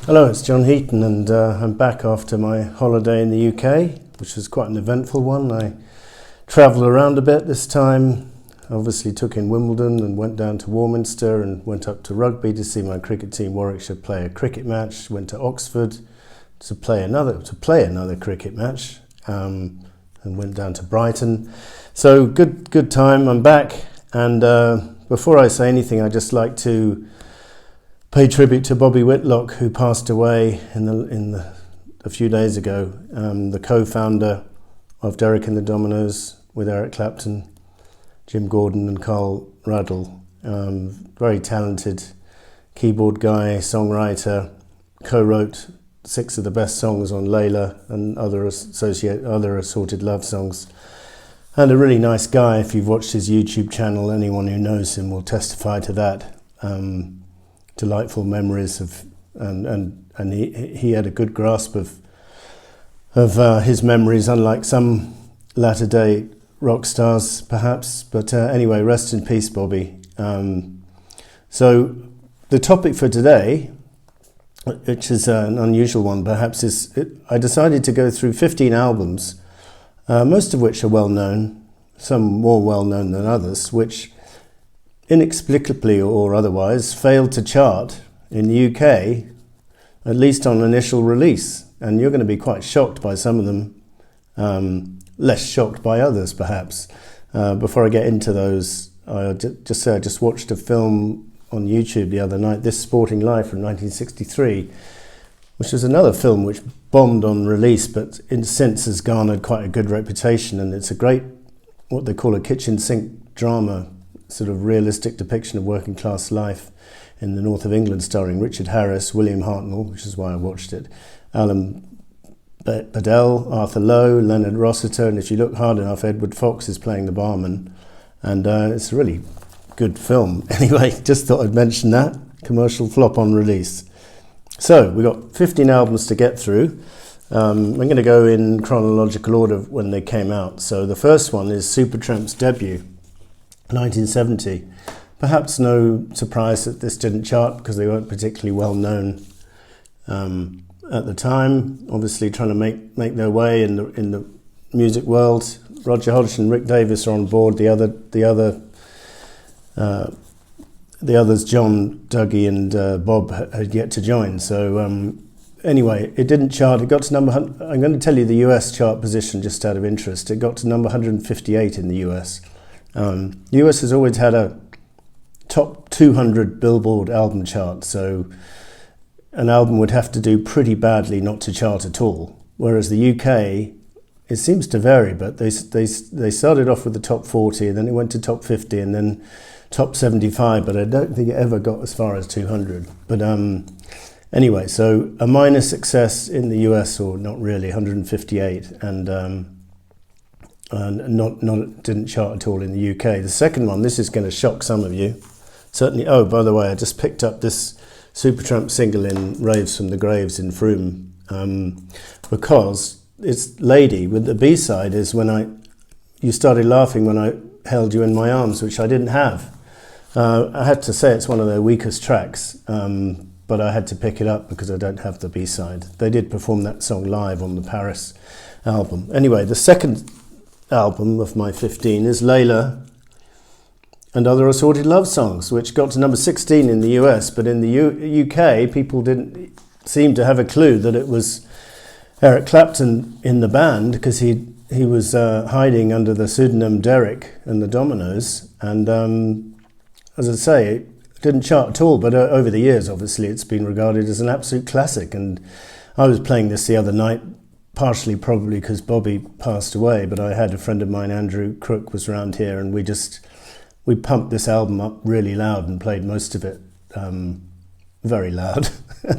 Hello, it's John Heaton, and I'm back after my holiday in the UK, which was quite an eventful one. I travelled around a bit this time, obviously took in Wimbledon and went down to Warminster and went up to Rugby to see my cricket team Warwickshire play a cricket match, went to Oxford to play another cricket match, and went down to Brighton. So good time, I'm back, and before I say anything, I'd just like to pay tribute to Bobby Whitlock, who passed away a few days ago, the co-founder of Derek and the Dominoes with Eric Clapton, Jim Gordon and Carl Ruddle. Very talented keyboard guy, songwriter, co-wrote 6 of the best songs on Layla and other assorted love songs. And a really nice guy. If you've watched his YouTube channel, anyone who knows him will testify to that. Delightful memories of, and he had a good grasp of his memories, unlike some latter day rock stars perhaps. But anyway, rest in peace, Bobby. So the topic for today, which is an unusual one perhaps, I decided to go through 15 albums, most of which are well known, some more well known than others, which inexplicably or otherwise failed to chart in the UK, at least on initial release. And you're going to be quite shocked by some of them, less shocked by others perhaps. Before I get into those, I'll just say I just watched a film on YouTube the other night, This Sporting Life from 1963, which is another film which bombed on release but since has garnered quite a good reputation, and it's a great, what they call a kitchen sink drama, sort of realistic depiction of working class life in the north of England, starring Richard Harris, William Hartnell, which is why I watched it, Alan Bedell, Arthur Lowe, Leonard Rossiter, and if you look hard enough, Edward Fox is playing the barman, and it's a really good film. Anyway, just thought I'd mention that. Commercial flop on release. So we've got 15 albums to get through. I'm going to go in chronological order when they came out. So the first one is Supertramp's debut, 1970. Perhaps no surprise that this didn't chart because they weren't particularly well known at the time. Obviously trying to make their way in the music world. Roger Hodgson and Rick Davies are on board. The others, John, Dougie and Bob, had yet to join. So anyway, it didn't chart. It got to number... I'm going to tell you the US chart position just out of interest. It got to number 158 in the US. The US has always had a top 200 Billboard album chart, so an album would have to do pretty badly not to chart at all. Whereas the UK, it seems to vary, but they started off with the top 40, and then it went to top 50, and then top 75, but I don't think it ever got as far as 200. But anyway, so a minor success in the US, or not really, 158, and didn't chart at all in the UK. The second one, this is going to shock some of you. Certainly, oh, by the way, I just picked up this Supertramp single in Raves from the Graves in Frome, because it's Lady, with the B-side is You Started Laughing When I Held You in My Arms, which I didn't have. I had to say it's one of their weakest tracks, but I had to pick it up because I don't have the B-side. They did perform that song live on the Paris album. Anyway, the second album of my 15 is Layla and Other Assorted Love Songs, which got to number 16 in the US, but in the UK people didn't seem to have a clue that it was Eric Clapton in the band, because he was hiding under the pseudonym Derek and the Dominoes, and as I say, it didn't chart at all, but over the years obviously it's been regarded as an absolute classic. And I was playing this the other night, partially probably because Bobby passed away, but I had a friend of mine, Andrew Crook, was around here, and we pumped this album up really loud and played most of it very loud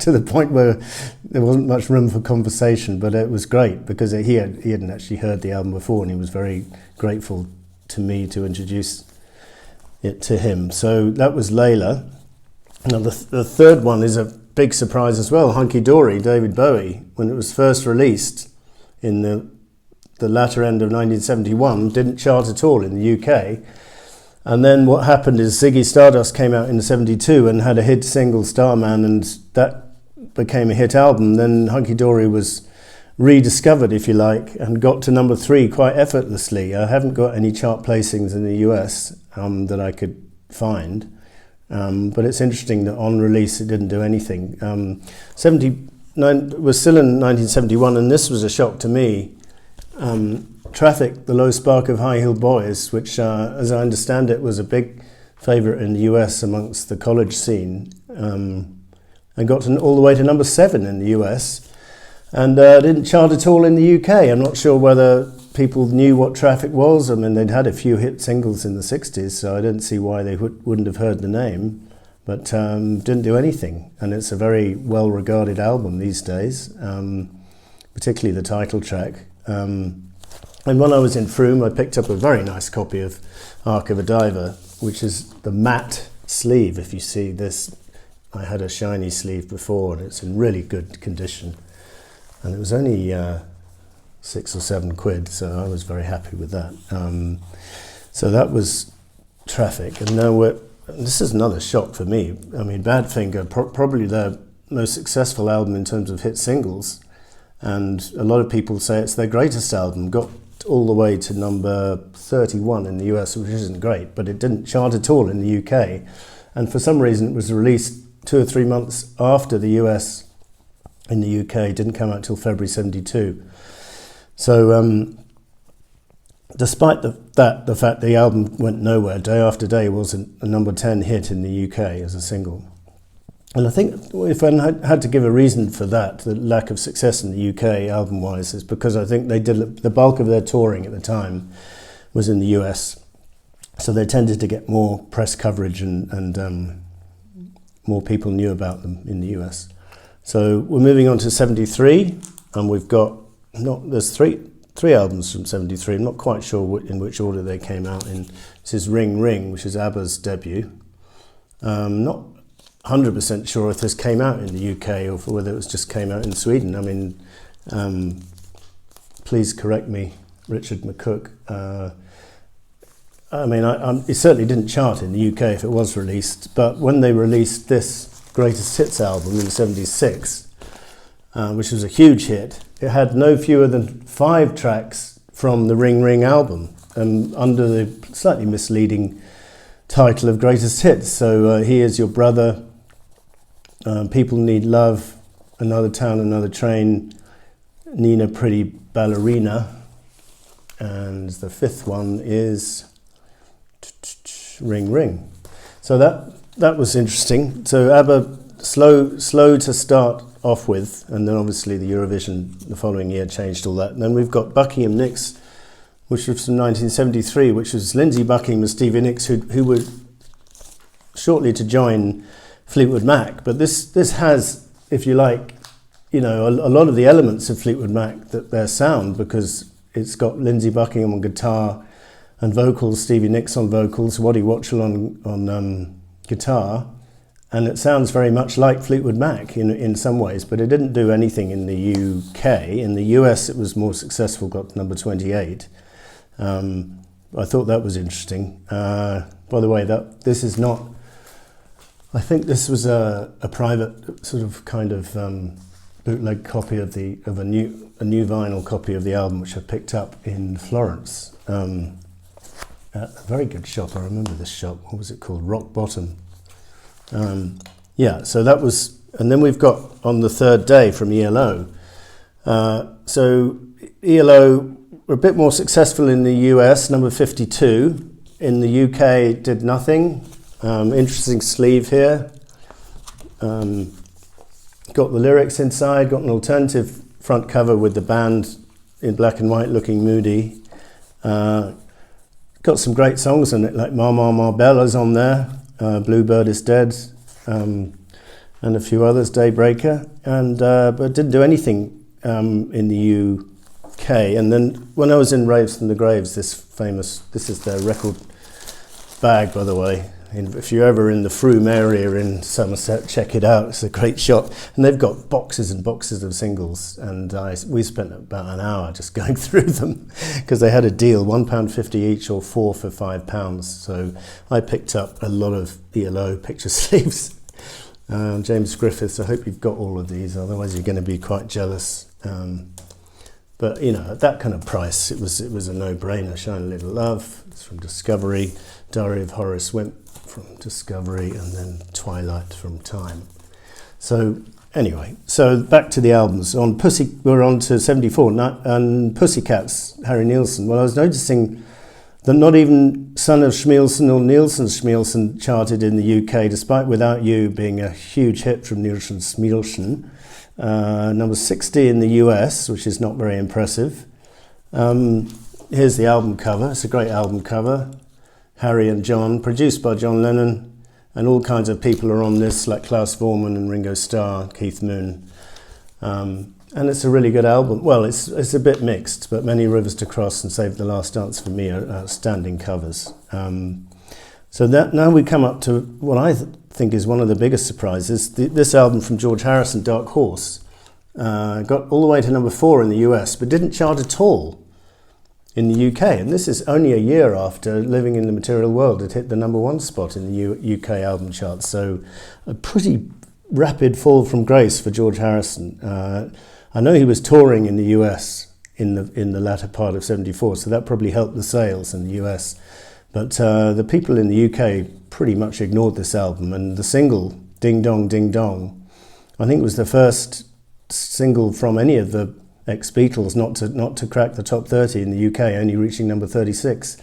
to the point where there wasn't much room for conversation, but it was great because he hadn't actually heard the album before, and he was very grateful to me to introduce it to him. So that was Layla. Now the third one is a big surprise as well, Hunky Dory, David Bowie. When it was first released in the latter end of 1971, didn't chart at all in the UK. And then what happened is Ziggy Stardust came out in 72 and had a hit single, Starman, and that became a hit album, then Hunky Dory was rediscovered, if you like, and got to number 3 quite effortlessly. I haven't got any chart placings in the US that I could find, but it's interesting that on release it didn't do anything. 79 was still in 1971, and this was a shock to me. Traffic, the Low Spark of High Heel Boys, which as I understand it was a big favourite in the US amongst the college scene, and got all the way to number 7 in the US. And didn't chart at all in the UK. I'm not sure whether people knew what Traffic was. I mean, they'd had a few hit singles in the 60s, so I didn't see why they wouldn't have heard the name, but didn't do anything. And it's a very well-regarded album these days, particularly the title track. And when I was in Frome, I picked up a very nice copy of Ark of a Diver, which is the matte sleeve. If you see this, I had a shiny sleeve before, and it's in really good condition. And it was only 6 or 7 quid, so I was very happy with that. So that was Traffic, and now this is another shock for me. I mean, Badfinger, probably their most successful album in terms of hit singles, and a lot of people say it's their greatest album. Got all the way to number 31 in the US, which isn't great, but it didn't chart at all in the UK. And for some reason, it was released 2 or 3 months after the US. In the UK, it didn't come out till February 72. So despite the fact the album went nowhere, Day After Day was a number 10 hit in the UK as a single. And I think if I had to give a reason for that, the lack of success in the UK album-wise, is because I think they did the bulk of their touring at the time was in the US. So they tended to get more press coverage and more people knew about them in the US. So we're moving on to 73, and we've got there's three albums from 73. I'm not quite sure in which order they came out in. This is Ring Ring, which is ABBA's debut. Not 100% sure if this came out in the UK or whether it was just came out in Sweden. I mean, please correct me, Richard McCook. I mean, it certainly didn't chart in the UK if it was released, but when they released this Greatest Hits album in 76, which was a huge hit, it had no fewer than 5 tracks from the Ring Ring album, under the slightly misleading title of Greatest Hits. So He Is Your Brother, People Need Love, Another Town, Another Train, Nina Pretty Ballerina, and the 5th one is Ring Ring. So that was interesting. So ABBA, slow to start off with, and then obviously the Eurovision the following year changed all that. And then we've got Buckingham Nicks, which was from 1973, which was Lindsey Buckingham and Stevie Nicks, who were shortly to join Fleetwood Mac. But this has, if you like, you know, a lot of the elements of Fleetwood Mac, their sound, because it's got Lindsey Buckingham on guitar and vocals, Stevie Nicks on vocals, Waddy Wachtel on guitar, and it sounds very much like Fleetwood Mac in some ways, but it didn't do anything in the UK. In the US it was more successful, got to number 28. I thought that was interesting. By the way, this is not, I think this was a private sort of kind of bootleg copy of a new vinyl copy of the album, which I picked up in Florence. A very good shop. I remember this shop. What was it called? Rock Bottom. Yeah, so that was, and then we've got On the Third Day from ELO. So ELO were a bit more successful in the US, number 52. In the UK, did nothing. Interesting sleeve here. Got the lyrics inside, got an alternative front cover with the band in black and white looking moody. Got some great songs in it, like Mama Marbella's on there, Bluebird is Dead, and a few others, Daybreaker, but didn't do anything in the UK. And then when I was in Raves from the Graves, this is their record bag, by the way. If you're ever in the Frome area in Somerset, check it out. It's a great shop. And they've got boxes and boxes of singles. And we spent about an hour just going through them because they had a deal, £1.50 each or 4 for £5. So I picked up a lot of ELO picture sleeves. James Griffiths. I hope you've got all of these, otherwise you're going to be quite jealous. But you know, at that kind of price, it was a no-brainer. Shine a Little Love, it's from Discovery. Diary of Horace went from Discovery, and then Twilight from Time. So anyway, so back to the albums. We're on to 74, and Pussycats, Harry Nilsson. Well, I was noticing that not even Son of Schmielsen or Nielsen Schmielsen charted in the UK, despite Without You being a huge hit from Nielsen Schmielsen. Number 60 in the US, which is not very impressive. Here's the album cover. It's a great album cover. Harry and John, produced by John Lennon, and all kinds of people are on this, like Klaus Voormann and Ringo Starr, Keith Moon. And it's a really good album. Well, it's a bit mixed, but Many Rivers to Cross and Save the Last Dance for me are outstanding covers. So that now we come up to what I think is one of the biggest surprises. This album from George Harrison, Dark Horse, got all the way to number 4 in the US, but didn't chart at all in the UK. And this is only a year after Living in the Material World. It hit the number 1 spot in the UK album charts. So a pretty rapid fall from grace for George Harrison. I know he was touring in the US in the latter part of 74, so that probably helped the sales in the US. But the people in the UK pretty much ignored this album, and the single, Ding Dong, Ding Dong, I think was the first single from any of the ex-Beatles not to crack the top 30 in the UK, only reaching number 36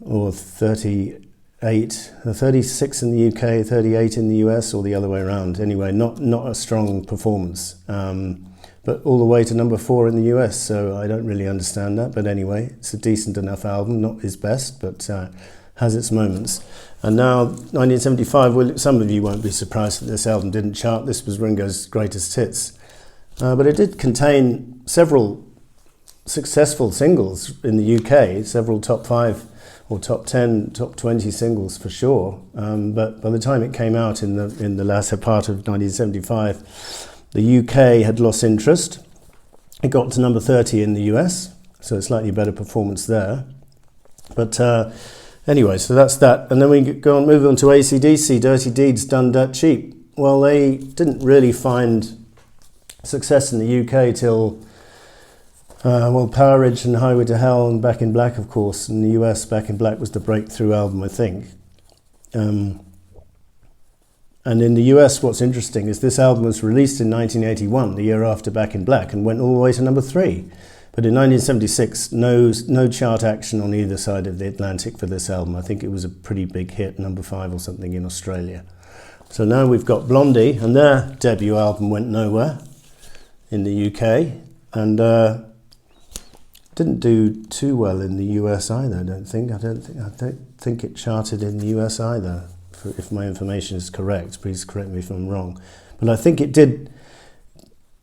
or 38, 36 in the UK, 38 in the US, or the other way around. Anyway, not a strong performance, but all the way to number 4 in the US, so I don't really understand that. But anyway, it's a decent enough album, not his best, but has its moments. And now, 1975, well, some of you won't be surprised that this album didn't chart. This was Ringo's greatest hits. But it did contain several successful singles in the UK, several top 5 or top 10, top 20 singles for sure. But by the time it came out in the latter part of 1975, the UK had lost interest. It got to number 30 in the US, so a slightly better performance there. But anyway, so that's that. And then we move on to AC/DC, Dirty Deeds Done Dirt Cheap. Well, they didn't really find success in the UK till Power Ridge and Highway to Hell and Back in Black, of course. In the US, Back in Black was the breakthrough album, I think. And in the US, what's interesting is this album was released in 1981, the year after Back in Black, and went all the way to number 3. But in 1976, no chart action on either side of the Atlantic for this album. I think it was a pretty big hit, number 5 or something in Australia. So now we've got Blondie, and their debut album went nowhere in the UK, and didn't do too well in the US either. I don't think it charted in the US either. If my information is correct, please correct me if I'm wrong. But I think it did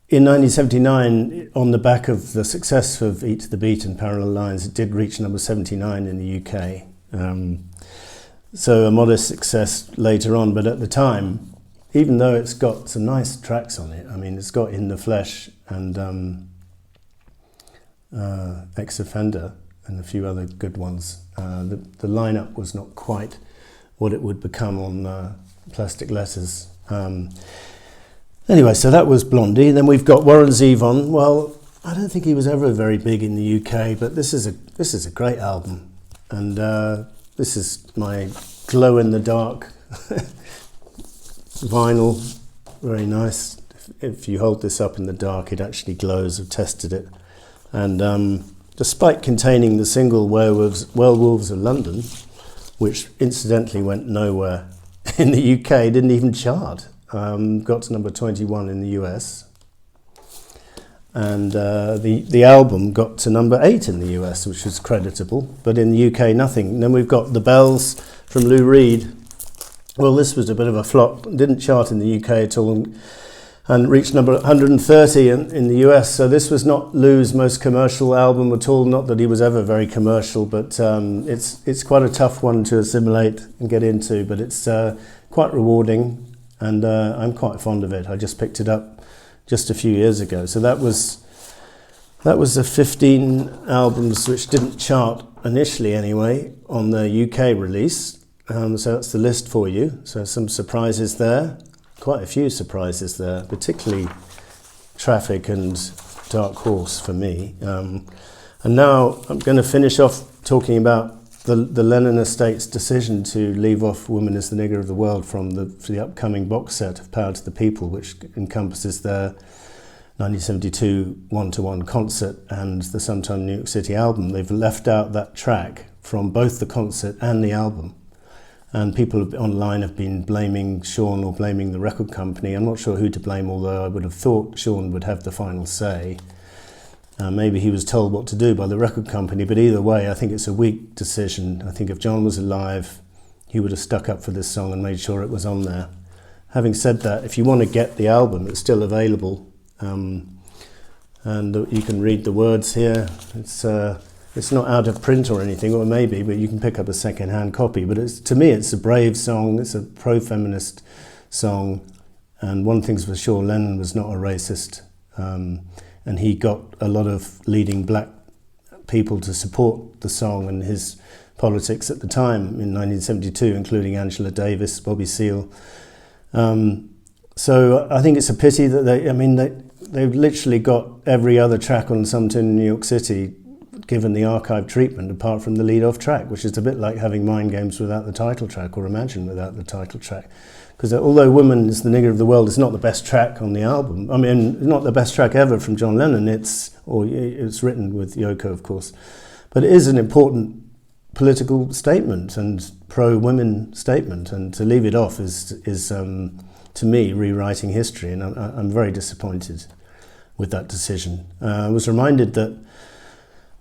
in 1979, on the back of the success of Eat to the Beat and Parallel Lines. It did reach number 79 in the UK. So a modest success later on, but at the time, even though it's got some nice tracks on it, I mean, it's got In the Flesh and Ex-Offender and a few other good ones. The lineup was not quite what it would become on Plastic Letters. Anyway, so that was Blondie. Then we've got Warren Zevon. Well, I don't think he was ever very big in the UK, but this is a great album, and this is my glow-in-the-dark vinyl. Very nice. If you hold this up in the dark, it actually glows. I've tested it, and despite containing the single Werewolves of London, which incidentally went nowhere in the UK, didn't even chart. Got to number 21 in the US. And the album got to number 8 in the US, which was creditable, but in the UK, nothing. And then we've got The Bells from Lou Reed. Well, this was a bit of a flop. Didn't chart in the UK at all, and reached number 130 in the US. So this was not Lou's most commercial album at all. Not that he was ever very commercial, but it's quite a tough one to assimilate and get into. But it's quite rewarding, and I'm quite fond of it. I just picked it up just a few years ago. So that was the 15 albums which didn't chart initially anyway on the UK release. So that's the list for you. So some surprises there. quite a few surprises there, particularly Traffic and Dark Horse for me. And now I'm going to finish off talking about the Lennon estate's decision to leave off Woman is the Nigger of the World from the upcoming box set of Power to the People, which encompasses their 1972 one-to-one concert and the Sometime New York City album. They've left out that track from both the concert and the album. And people online have been blaming Sean or blaming the record company. I'm not sure who to blame, although I would have thought Sean would have the final say. Maybe he was told what to do by the record company, but either way, I think it's a weak decision. I think if John was alive, he would have stuck up for this song and made sure it was on there. Having said that, if you want to get the album, it's still available. And you can read the words here. It's not out of print or anything, or maybe, but you can pick up a second-hand copy. But to me, it's a brave song. It's a pro-feminist song. And one thing's for sure, Lennon was not a racist. And he got a lot of leading black people to support the song and his politics at the time in 1972, including Angela Davis, Bobby Seale. So I think it's a pity that they've literally got every other track on Sometime in New York City given the archive treatment apart from the lead-off track, which is a bit like having Mind Games without the title track or Imagine without the title track. Because although Woman is the Nigger of the World is not the best track on the album, I mean, not the best track ever from John Lennon, it's written with Yoko, of course, but it is an important political statement and pro-women statement, and to leave it off is to me, rewriting history, and I'm very disappointed with that decision. I was reminded that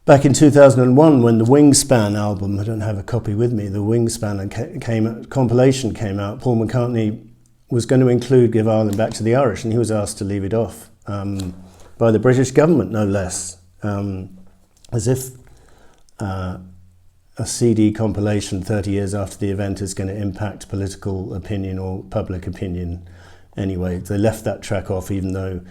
back in 2001, when the Wingspan album, I don't have a copy with me, the Wingspan compilation came out, Paul McCartney was going to include Give Ireland Back to the Irish, and he was asked to leave it off by the British government, no less, as if a CD compilation 30 years after the event is going to impact political opinion or public opinion. Anyway, they left that track off, even though,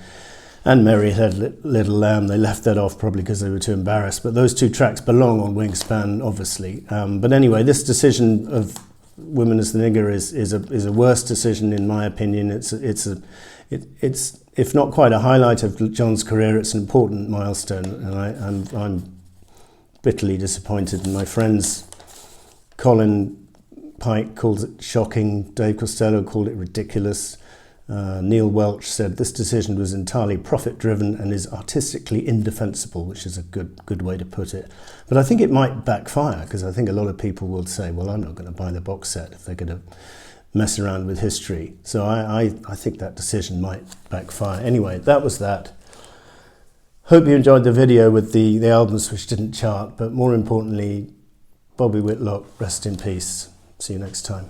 and Mary Had Little Lamb, they left that off probably because they were too embarrassed. But those two tracks belong on Wingspan, obviously. But anyway, this decision of Women as the Nigger is a worse decision, in my opinion. It's if not quite a highlight of John's career, it's an important milestone, and I'm bitterly disappointed. And my friends, Colin Pike calls it shocking, Dave Costello called it ridiculous. Neil Welch said this decision was entirely profit-driven and is artistically indefensible, which is a good way to put it. But I think it might backfire, because I think a lot of people will say, well, I'm not going to buy the box set if they're going to mess around with history. So I think that decision might backfire. Anyway, that was that. Hope you enjoyed the video with the albums which didn't chart, but more importantly, Bobby Whitlock, rest in peace. See you next time.